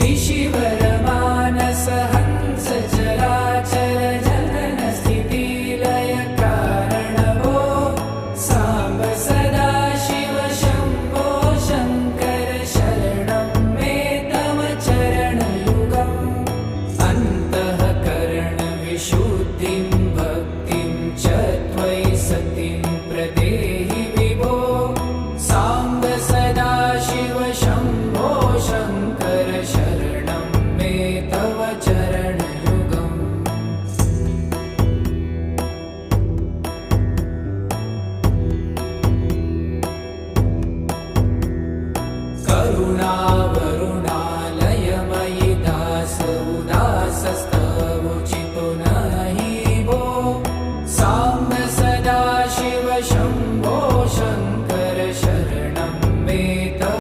ऋषिवरमानस हंस चराचर जनन स्थिति लय कारणभो सांब सदा शिव शंभो शंकर शरणं मे तव चरणयुगम् अन्तःकरण विशुद्धिं भक्तिं च त्वयि सतिं प्रदेहि विभो सांब सदा शिव शंभो शंकर शरणं मे तव चरणयुगम् करुणावरुण